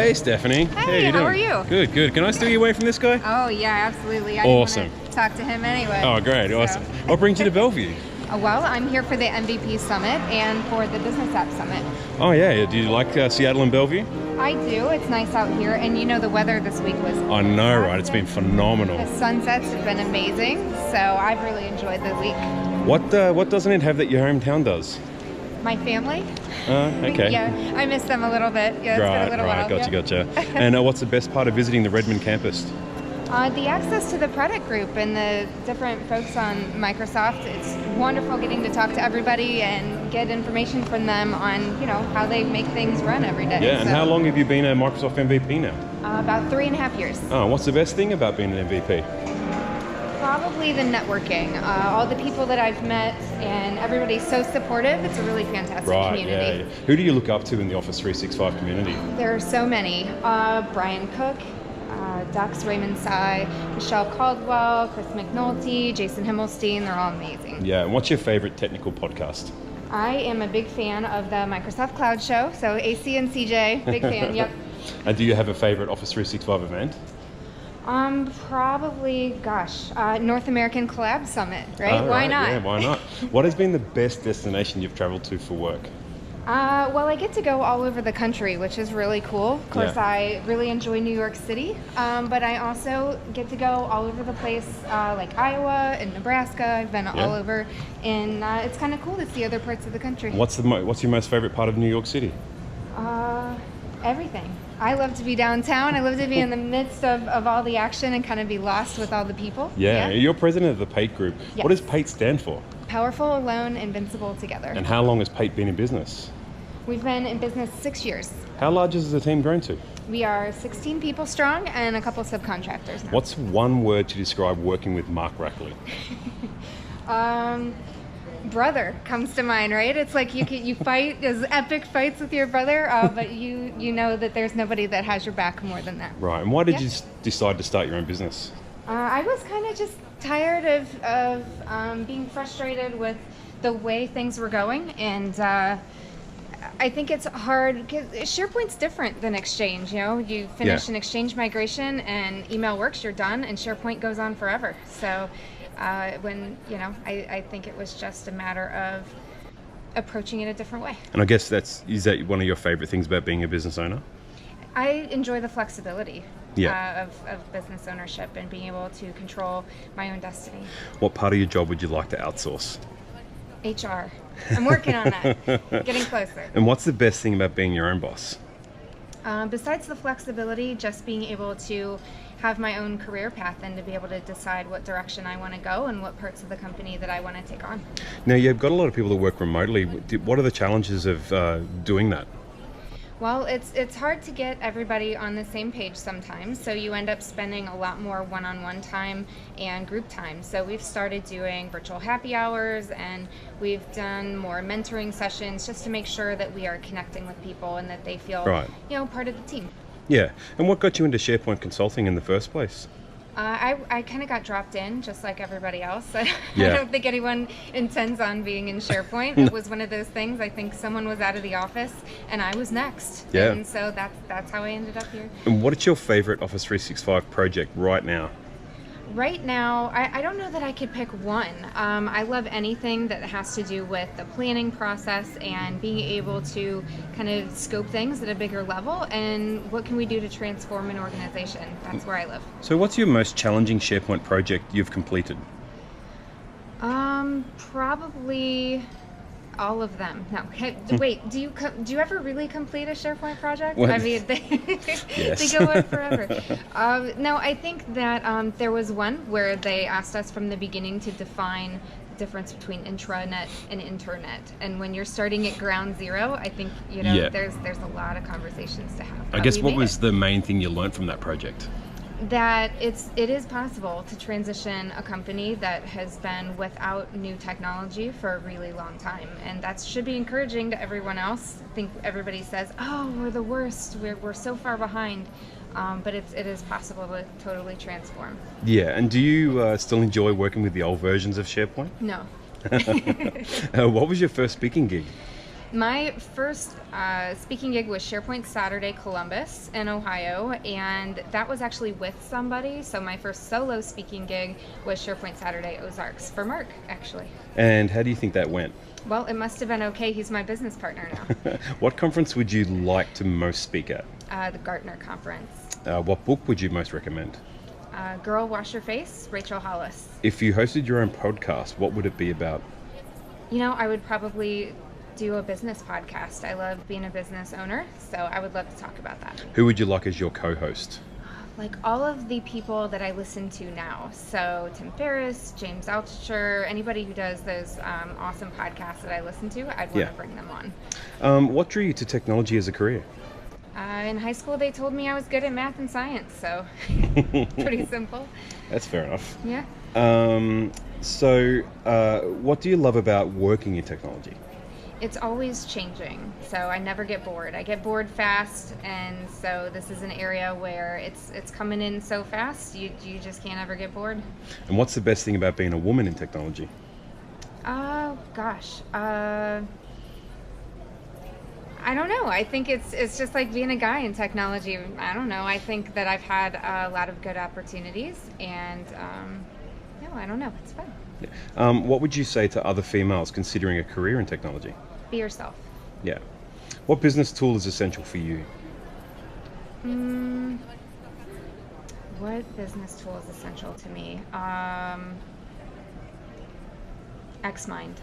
Hey, Stephanie. Hey, how are you? Good, good. Can I steal you away from this guy? Oh, yeah, absolutely. I Awesome. didn't want to talk to him anyway. Oh, great. Awesome. What brings you to Bellevue? Well, I'm here for the MVP Summit and for the Business App Summit. Oh, yeah. Do you like Seattle and Bellevue? I do. It's nice out here. And you know, the weather this week was I know, right? It's been phenomenal. The sunsets have been amazing. So I've really enjoyed the week. What doesn't it have that your hometown does? My family. Okay. Yeah, I miss them a little bit. Yeah, it's been a little while. Gotcha. And what's the best part of visiting the Redmond campus? The access to the product group and the different folks on Microsoft. It's wonderful getting to talk to everybody and get information from them on, how they make things run every day. Yeah, and how long have you been a Microsoft MVP now? About 3.5 years. Oh, what's the best thing about being an MVP? Probably the networking. All the people that I've met, and everybody's so supportive. It's a really fantastic community. Yeah. Who do you look up to in the Office 365 community? There are so many. Brian Cook, Dux Raymond Sy, Michelle Caldwell, Chris McNulty, Jason Himmelstein. They're all amazing. Yeah, and what's your favorite technical podcast? I am a big fan of the Microsoft Cloud Show, so AC and CJ, big fan, yep. And do you have a favorite Office 365 event? Probably, North American Collab Summit, right? Why not? Yeah, why not? What has been the best destination you've traveled to for work? Well, I get to go all over the country, which is really cool. Of course, I really enjoy New York City, but I also get to go all over the place, like Iowa and Nebraska. I've been all over, and it's kind of cool to see other parts of the country. What's your most favorite part of New York City? Everything. I love to be downtown. I love to be in the midst of all the action and kind of be lost with all the people. Yeah. You're president of the PAIT group. Yes. What does PAIT stand for? Powerful, Alone, Invincible, Together. And how long has PAIT been in business? We've been in business 6 years. How large has the team grown to? We are 16 people strong and a couple subcontractors now. What's one word to describe working with Mark Rackley? Brother comes to mind, right? It's like you fight as epic fights with your brother, but you know that there's nobody that has your back more than that. Right. And why did you decide to start your own business? I was kind of just tired of being frustrated with the way things were going, and I think it's hard because SharePoint's different than Exchange. You finish an Exchange migration and email works, you're done, and SharePoint goes on forever. So I think it was just a matter of approaching it a different way. And I guess is that one of your favorite things about being a business owner? I enjoy the flexibility of business ownership and being able to control my own destiny. What part of your job would you like to outsource? HR. I'm working on that. Getting closer. And what's the best thing about being your own boss? Besides the flexibility, just being able to have my own career path and to be able to decide what direction I want to go and what parts of the company that I want to take on. Now, you've got a lot of people that work remotely. What are the challenges of doing that? Well, it's hard to get everybody on the same page sometimes, so you end up spending a lot more one-on-one time and group time. So we've started doing virtual happy hours, and we've done more mentoring sessions just to make sure that we are connecting with people and that they feel part of the team. Yeah. And what got you into SharePoint consulting in the first place? I kind of got dropped in just like everybody else. I don't think anyone intends on being in SharePoint. It was one of those things. I think someone was out of the office and I was next. Yeah. And so that's how I ended up here. And what is your favorite Office 365 project right now? Right now, I don't know that I could pick one. I love anything that has to do with the planning process and being able to kind of scope things at a bigger level and what can we do to transform an organization. That's where I live. So what's your most challenging SharePoint project you've completed? Probably all of them. No, wait. Do you ever really complete a SharePoint project? What? I mean, they go on forever. No, I think that there was one where they asked us from the beginning to define the difference between intranet and internet. And when you're starting at ground zero, I think there's a lot of conversations to have. I guess what was the main thing you learned from that project? That it is possible to transition a company that has been without new technology for a really long time, and that should be encouraging to everyone else. I think everybody says, "Oh, we're the worst. We're so far behind," but it is possible to totally transform. Yeah, and do you still enjoy working with the old versions of SharePoint? No. What was your first speaking gig? My first speaking gig was SharePoint Saturday Columbus in Ohio, and that was actually with somebody. So my first solo speaking gig was SharePoint Saturday Ozarks for Mark, actually. And how do you think that went? Well, it must have been okay. He's my business partner now. What conference would you like to most speak at? The Gartner Conference. What book would you most recommend? Girl Wash Your Face, Rachel Hollis. If you hosted your own podcast, what would it be about? You know, I would probably do a business podcast. I love being a business owner, so I would love to talk about that. Who would you like as your co-host? Like all of the people that I listen to now. So Tim Ferriss, James Altucher, anybody who does those awesome podcasts that I listen to, I'd want to bring them on. What drew you to technology as a career? In high school, they told me I was good at math and science, so pretty simple. That's fair enough. Yeah. What do you love about working in technology? It's always changing, so I never get bored. I get bored fast, and so this is an area where it's coming in so fast, you just can't ever get bored. And what's the best thing about being a woman in technology? Oh, gosh. I don't know. I think it's just like being a guy in technology. I don't know. I think that I've had a lot of good opportunities, and no, I don't know. It's fun. Yeah. What would you say to other females considering a career in technology? Be yourself. Yeah. What business tool is essential for you? What business tool is essential to me? Xmind.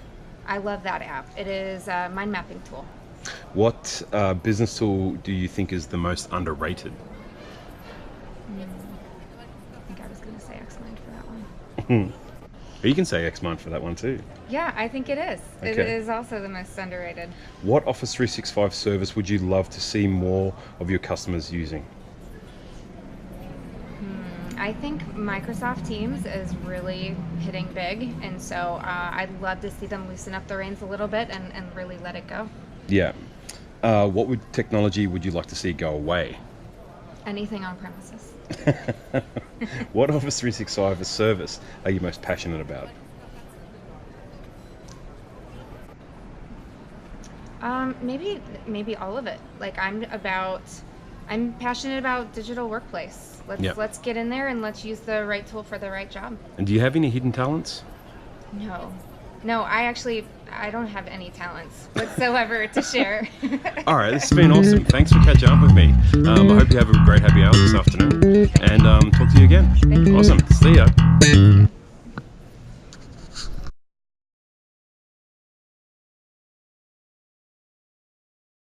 I love that app. It is a mind mapping tool. What business tool do you think is the most underrated? I think I was going to say Xmind for that one. You can say Xmind for that one too. Yeah, I think it is. Okay. It is also the most underrated. What Office 365 service would you love to see more of your customers using? I think Microsoft Teams is really hitting big, and so I'd love to see them loosen up the reins a little bit and really let it go. Yeah. What technology would you like to see go away? Anything on premises. What Office 365 service are you most passionate about? Maybe all of it. Like I'm passionate about digital workplace. Let's get in there and let's use the right tool for the right job. And do you have any hidden talents? No, I don't have any talents whatsoever to share. All right, this has been awesome. Thanks for catching up with me. I hope you have a great happy hour this afternoon, and talk to you again. Thank you. Awesome. See ya.